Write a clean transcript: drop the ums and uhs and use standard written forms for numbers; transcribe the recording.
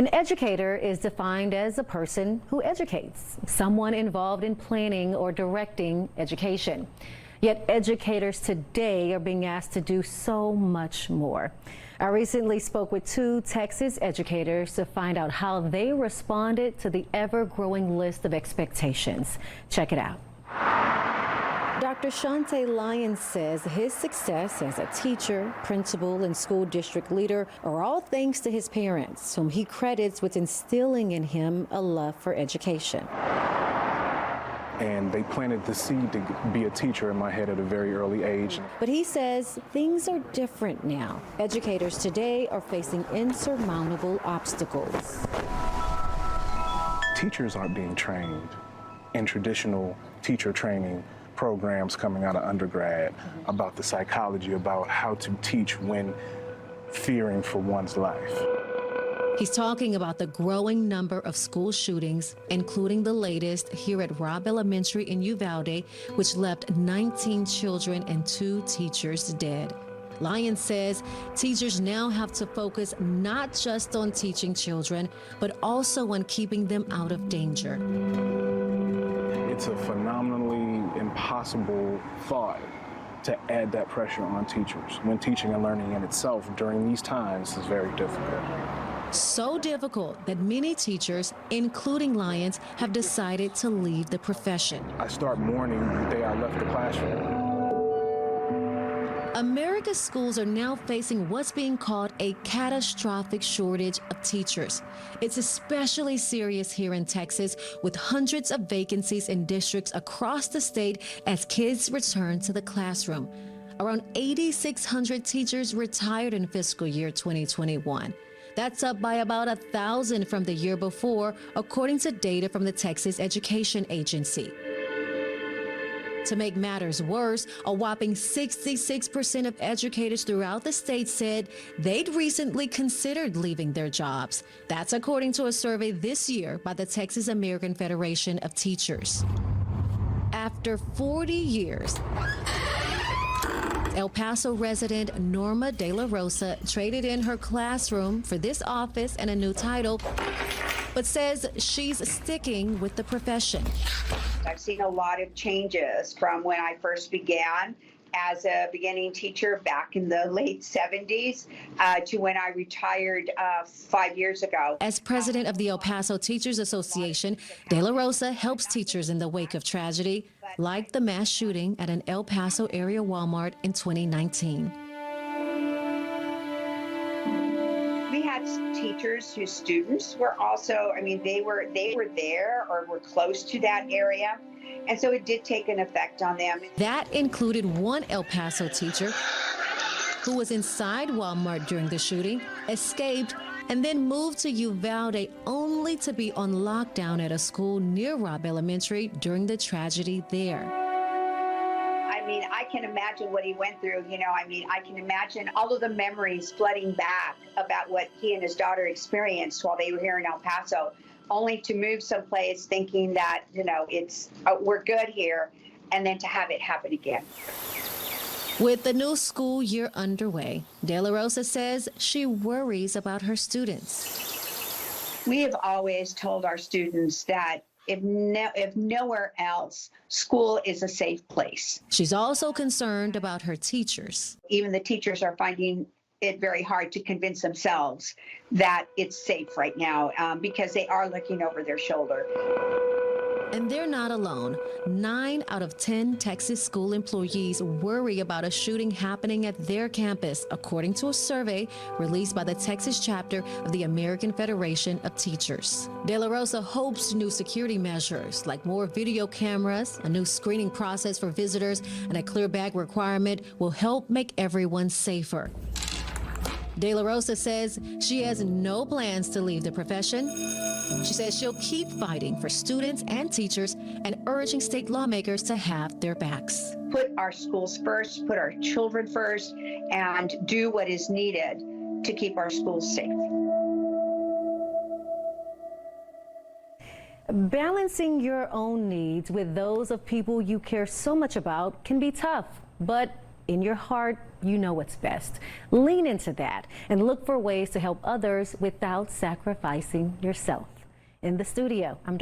An educator is defined as a person who educates, someone involved in planning or directing education. Yet educators today are being asked to do so much more. I recently spoke with two Texas educators to find out how they responded to the ever-growing list of expectations. Check it out. Dr. Shante Lyons says his success as a teacher, principal, and school district leader are all thanks to his parents, whom he credits with instilling in him a love for education. And they planted the seed to be a teacher in my head at a very early age. But he says things are different now. Educators today are facing insurmountable obstacles. Teachers aren't being trained in traditional teacher training programs coming out of undergrad about the psychology, about how to teach when fearing for one's life. He's talking about the growing number of school shootings, including the latest here at Robb Elementary in Uvalde, which left 19 children and 2 teachers dead. Lyons says teachers now have to focus not just on teaching children, but also on keeping them out of danger. It's a phenomenally impossible thought to add that pressure on teachers when teaching and learning in itself during these times is very difficult. So difficult that many teachers, including Lyons, have decided to leave the profession. I start mourning the day I left the classroom. America's schools are now facing what's being called a catastrophic shortage of teachers. It's especially serious here in Texas, with hundreds of vacancies in districts across the state as kids return to the classroom. Around 8,600 teachers retired in fiscal year 2021. That's up by about 1,000 from the year before, according to data from the Texas Education Agency. To make matters worse, a whopping 66% of educators throughout the state said they'd recently considered leaving their jobs. That's according to a survey this year by the Texas American Federation of Teachers. After 40 years, El Paso resident Norma De La Rosa traded in her classroom for this office and a new title, but says she's sticking with the profession. I've seen a lot of changes from when I first began as a beginning teacher back in the late 70s to when I retired 5 years ago. As president of the El Paso Teachers Association, De La Rosa helps teachers in the wake of tragedy, like the mass shooting at an El Paso area Walmart in 2019. We had teachers whose students were also, they were there or were close to that area. And so it did take an effect on them. That included one El Paso teacher who was inside Walmart during the shooting, escaped, and then moved to Uvalde only to be on lockdown at a school near Robb Elementary during the tragedy there. I can imagine what he went through. I can imagine all of the memories flooding back about what he and his daughter experienced while they were here in El Paso, only to move someplace thinking that, we're good here, and then to have it happen again. With the new school year underway, De La Rosa says she worries about her students. We have always told our students that if nowhere else, school is a safe place. She's also concerned about her teachers. Even the teachers are finding it very hard to convince themselves that it's safe right now because they are looking over their shoulder. And they're not alone. 9 out of 10 Texas school employees worry about a shooting happening at their campus, according to a survey released by the Texas chapter of the American Federation of Teachers. De La Rosa hopes new security measures like more video cameras, a new screening process for visitors, and a clear bag requirement will help make everyone safer. De La Rosa says she has no plans to leave the profession. She says she'll keep fighting for students and teachers and urging state lawmakers to have their backs. Put our schools first, put our children first, and do what is needed to keep our schools safe. Balancing your own needs with those of people you care so much about can be tough, but in your heart, you know what's best. Lean into that and look for ways to help others without sacrificing yourself. In the studio, I'm